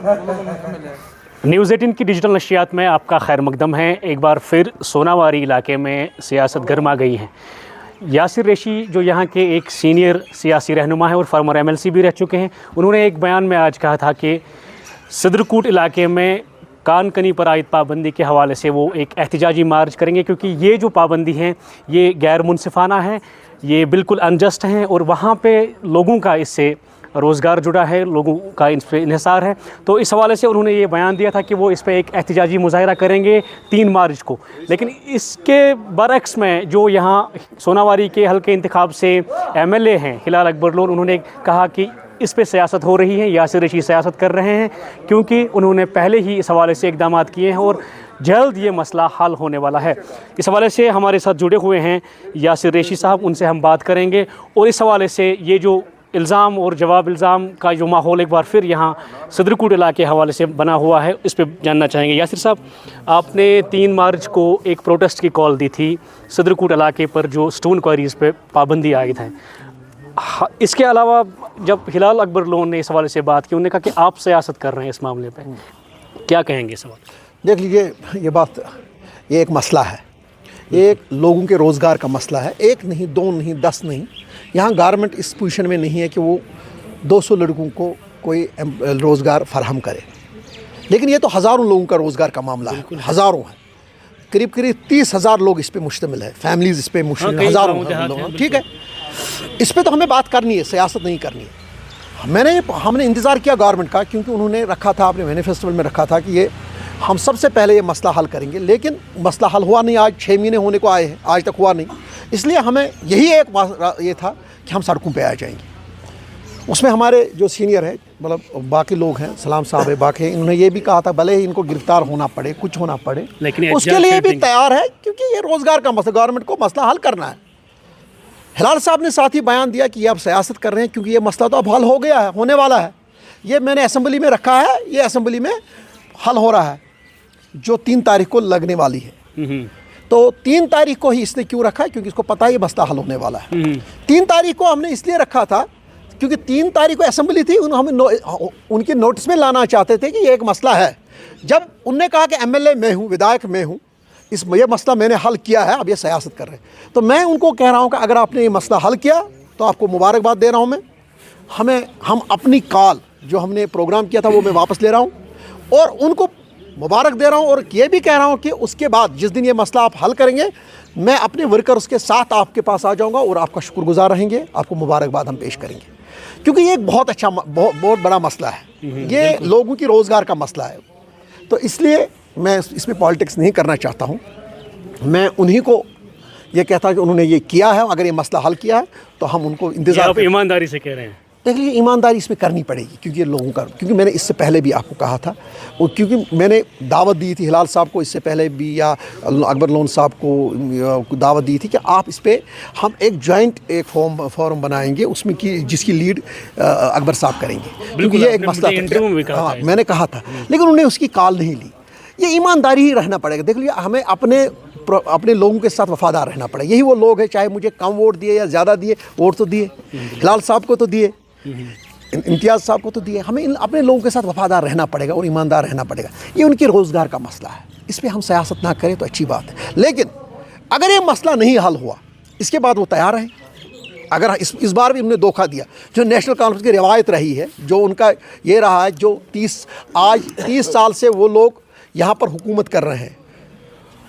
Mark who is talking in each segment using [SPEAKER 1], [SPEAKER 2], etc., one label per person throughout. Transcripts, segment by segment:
[SPEAKER 1] News 18 की digital नशियात में आपका खैर मकदम है। एक बार फिर सोनावारी इलाके में सियासत गर्मा गई है। यासिर रेशी जो यहाँ के एक सीनियर सियासी रहनुमा है और फार्मर MLC भी रह चुके हैं, उन्होंने एक बयान में आज कहा था कि सदरकोट इलाके में कान कनी पर आयद पाबंदी के हवाले से वो एक एहतजाजी मार्च करेंगे, क्योंकि ये जो पाबंदी हैं ये गैर मुनसिफाना है, ये बिल्कुल अनजस्ट हैं और वहाँ पे लोगों का इससे रोज़गार जुड़ा है, लोगों का इस पर इन्हिसार है। तो इस हवाले से उन्होंने ये बयान दिया था कि वो इस पर एक एहतजाजी मुजाहरा करेंगे 3 मार्च को। लेकिन इसके बरक्स में जो यहाँ सोनावारी के हल्के इंतखाब से MLA हैं हिलाल अकबर लोन, उन्होंने कहा कि इस पे सियासत हो रही है, यासिर रेशी सियासत कर रहे हैं, क्योंकि उन्होंने पहले ही इस हवाले से इक़दाम किए हैं और जल्द ये मसला हल होने वाला है। इस हवाले से हमारे साथ जुड़े हुए हैं यासिर रेशी साहब, उनसे हम बात करेंगे और इस हवाले से ये जो इल्ज़ाम और जवाब इल्ज़ाम का जो माहौल एक बार फिर यहाँ सदरकोट इलाके के हवाले से बना हुआ है, इस पर जानना चाहेंगे। यासिर साहब, आपने 3 मार्च को एक प्रोटेस्ट की कॉल दी थी सदरकोट इलाके पर जो स्टोन क्वारीज़ पे पाबंदी आयद है। इसके अलावा जब हिलाल अकबर लोन ने इस हवाले से बात की, उन्होंने कहा कि आप सियासत कर रहे हैं इस मामले पे, क्या कहेंगे इस हवाले?
[SPEAKER 2] देख लीजिए, ये एक मसला है, एक लोगों के रोज़गार का मसला है। 1 नहीं, 2 नहीं, 10 नहीं। यहाँ गारमेंट इस पोजीशन में नहीं है कि वो 200 लड़कों को कोई रोज़गार फराहम करे, लेकिन ये तो हज़ारों लोगों का रोज़गार का मामला है, हज़ारों है, करीब 30,000 लोग इस पे मुश्तमिल है, फैमिलीज़ इस पे मुश्तमिल है, हज़ारों लोग। ठीक है, इस पे तो हमें बात करनी है, सियासत नहीं करनी है। हमने इंतज़ार किया गवर्नमेंट का, क्योंकि उन्होंने रखा था, अपने मैनिफेस्टो में रखा था कि ये हम सबसे पहले ये मसला हल करेंगे, लेकिन मसला हल हुआ नहीं। आज 6 महीने होने को आए हैं, आज तक हुआ नहीं। इसलिए हमें यही एक ये था कि हम सड़कों पे आ जाएंगे। उसमें हमारे जो सीनियर है, मतलब बाकी लोग हैं, सलाम साहब है, बाकी इन्होंने ये भी कहा था भले ही इनको गिरफ्तार होना पड़े, कुछ होना पड़े, लेकिन उसके लिए भी तैयार है, क्योंकि ये रोज़गार का मसला, गवर्नमेंट को मसला हल करना है। हिलाल साहब ने साथ ही बयान दिया कि ये आप सियासत कर रहे हैं, क्योंकि ये मसला तो अब हल हो गया है, होने वाला है। ये मैंने असेंबली में रखा है, ये असेंबली में हल हो रहा है, जो 3 तारीख को लगने वाली है। तो 3 तारीख को ही इसने क्यों रखा है? क्योंकि इसको पता है ये मसला हल होने वाला है। 3 तारीख को हमने इसलिए रखा था क्योंकि 3 तारीख को असेंबली थी, हमें उनके नोटिस में लाना चाहते थे कि ये एक मसला है। जब उनने कहा कि MLA मैं हूँ, विधायक मैं हूँ, ये मसला मैंने हल किया है, अब ये सियासत कर रहे हैं, तो मैं उनको कह रहा हूँ कि अगर आपने ये मसला हल किया तो आपको मुबारकबाद दे रहा हूँ मैं। हम अपनी कॉल जो हमने प्रोग्राम किया था वो मैं वापस ले रहा हूँ और उनको मुबारक दे रहा हूँ, और ये भी कह रहा हूँ कि उसके बाद जिस दिन ये मसला आप हल करेंगे, मैं अपने वर्कर्स के साथ आपके पास आ जाऊँगा और आपका शुक्रगुजार रहेंगे, आपको मुबारकबाद हम पेश करेंगे, क्योंकि ये एक बहुत अच्छा, बहुत बड़ा मसला है। ये लोगों की रोज़गार का मसला है। तो इसलिए मैं इसमें पॉलिटिक्स नहीं करना चाहता हूँ। मैं उन्हीं को ये कहता हूँ कि उन्होंने ये किया है, अगर ये मसला हल किया है तो हम उनको इंतज़ार।
[SPEAKER 1] आप ईमानदारी से कह रहे हैं?
[SPEAKER 2] देख लीजिए, ईमानदारी इसमें करनी पड़ेगी, क्योंकि ये लोगों का, क्योंकि मैंने इससे पहले भी आपको कहा था, और क्योंकि मैंने दावत दी थी हिलाल साहब को इससे पहले भी, या अकबर लोन साहब को दावत दी थी कि आप इस पर हम एक जॉइंट एक फॉर्म बनाएंगे, उसमें कि जिसकी लीड अकबर साहब करेंगे, क्योंकि ये एक मसला था। हाँ, मैंने कहा था, लेकिन उन्होंने उसकी कॉल नहीं ली। ये ईमानदारी ही रहना पड़ेगा। देख लीजिए, हमें अपने लोगों के साथ वफादार रहना पड़ेगा। यही वो लोग हैं, चाहे मुझे कम वोट दिए या ज़्यादा दिए, वोट तो दिए, हिलाल साहब को तो दिए, इम्तियाज़ साहब को तो दिए। हमें अपने लोगों के साथ वफादार रहना पड़ेगा और ईमानदार रहना पड़ेगा। ये उनके रोज़गार का मसला है, इस पर हम सियासत ना करें तो अच्छी बात है। लेकिन अगर ये मसला नहीं हल हुआ, इसके बाद वो तैयार हैं। अगर इस बार भी उन्होंने धोखा दिया, जो नेशनल कॉन्फ्रेंस की रिवायत रही है, जो उनका ये रहा है, जो 30 साल से वो लोग यहाँ पर हुकूमत कर रहे हैं,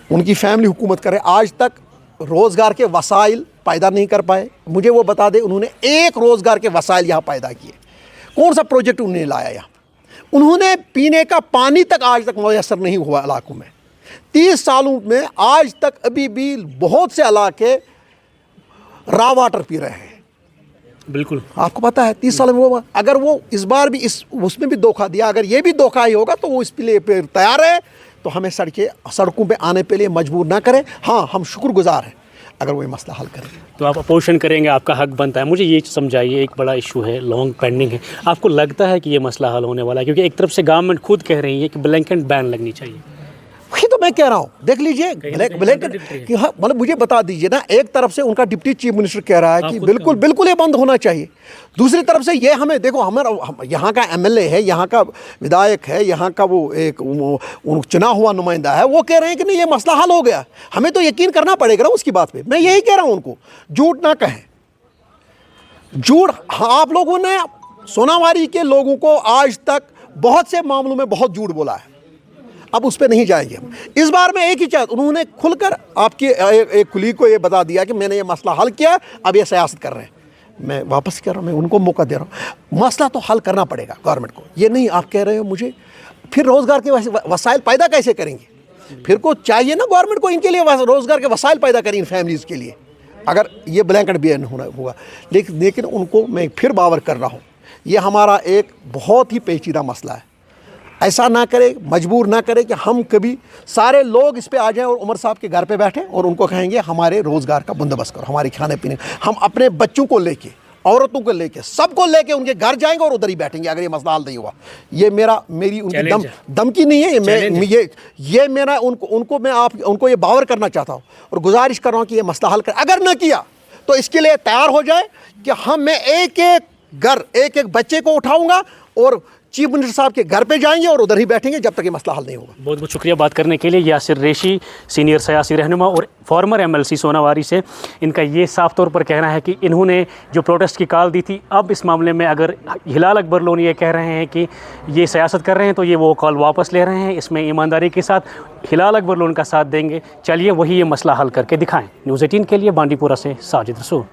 [SPEAKER 2] उनकी फैमिली हुकूमत कर रहे हैं, आज तक रोज़गार के वसाइल पैदा नहीं कर पाए। मुझे वो बता दें, उन्होंने एक रोज़गार के वसाइल यहाँ पैदा किए? कौन सा प्रोजेक्ट उन्होंने लाया यहाँ? उन्होंने पीने का पानी तक आज तक मुयसर नहीं हुआ इलाकों में। 30 सालों में आज तक अभी भी बहुत से इलाके रॉ वाटर पी रहे हैं।
[SPEAKER 1] बिल्कुल,
[SPEAKER 2] आपको पता है 30 साल में वो, अगर वो इस बार भी उसमें भी धोखा दिया, अगर ये भी धोखा ही होगा तो वो इस लिए तैयार है। तो हमें सड़कों पे आने के लिए मजबूर ना करें। हाँ, हम शुक्रगुजार हैं अगर वो ये मसला हल करें।
[SPEAKER 1] तो आप अपोजिशन करेंगे, आपका हक बनता है। मुझे ये समझाइए, एक बड़ा इशू है, लॉन्ग पेंडिंग है, आपको लगता है कि ये मसला हल होने वाला है? क्योंकि एक तरफ से गवर्नमेंट खुद कह रही है कि ब्लैंकेट बैन लगनी चाहिए,
[SPEAKER 2] वही तो मैं कह रहा हूँ, देख लीजिए ब्लैक कि हाँ, मतलब मुझे बता दीजिए ना, एक तरफ से उनका डिप्टी चीफ मिनिस्टर कह रहा है कि बिल्कुल बिल्कुल ये बंद होना चाहिए, दूसरी तरफ से ये हमें देखो, हमारा यहाँ का एमएलए है, यहाँ का विधायक है, यहाँ का वो एक चुना हुआ नुमाइंदा है, वो कह रहे हैं कि नहीं ये मसला हल हो गया। हमें तो यकीन करना पड़ेगा ना उसकी बात पे। मैं यही कह रहा हूँ उनको, झूठ ना कहें, झूठ। हाँ, आप लोगों ने सोनावारी के लोगों को आज तक बहुत से मामलों में बहुत झूठ बोला है, अब उस पर नहीं जाएंगे हम। इस बार में एक ही चाहता, उन्होंने खुलकर आपकी एक कुली को ये बता दिया कि मैंने ये मसला हल किया, अब ये सियासत कर रहे हैं। मैं वापस कह रहा हूँ, मैं उनको मौका दे रहा हूँ, मसला तो हल करना पड़ेगा गवर्नमेंट को। ये नहीं आप कह रहे हो मुझे, फिर रोज़गार के वसाइल पैदा कैसे करेंगे? फिर को चाहिए ना गवर्नमेंट को इनके लिए रोज़गार के वसाइल पैदा करें इन फैमिलीज़ के लिए, अगर ये ब्लैंकेट बैन होगा। लेकिन उनको मैं फिर बावर कर रहा हूँ, ये हमारा एक बहुत ही पेचीदा मसला है। ऐसा ना करे, मजबूर ना करे कि हम कभी सारे लोग इस पे आ जाएं और उमर साहब के घर पे बैठें और उनको कहेंगे हमारे रोज़गार का बंदोबस्त करो, हमारे खाने पीने। हम अपने बच्चों को लेके, औरतों को लेके, सबको लेके उनके घर जाएंगे और उधर ही बैठेंगे अगर ये मसला हल नहीं हुआ। ये मेरी उनकी धमकी नहीं है, ये मेरा उनको मैं उनको ये बावर करना चाहता हूँ और गुजारिश कर रहा हूँ कि ये मसला हल कर। अगर न किया तो इसके लिए तैयार हो जाए कि मैं एक एक बच्चे को उठाऊंगा और चीफ मिनिस्टर साहब के घर पे जाएंगे और उधर ही बैठेंगे जब तक ये मसला हल नहीं होगा।
[SPEAKER 1] बहुत बहुत शुक्रिया बात करने के लिए। यासिर रेशी, सीनियर सियासी रहनुमा और फॉर्मर एमएलसी सोनावारी से, इनका ये साफ तौर पर कहना है कि इन्होंने जो प्रोटेस्ट की कॉल दी थी, अब इस मामले में अगर हिलाल अकबर लोन ये कह रहे हैं कि ये सियासत कर रहे हैं तो ये वो कॉल वापस ले रहे हैं, इसमें ईमानदारी के साथ हिलाल अकबर लोन का साथ देंगे। चलिए वही ये मसला हल करके दिखाएँ। न्यूज़ 18 के लिए बांडीपुरा से साजिद रसूल।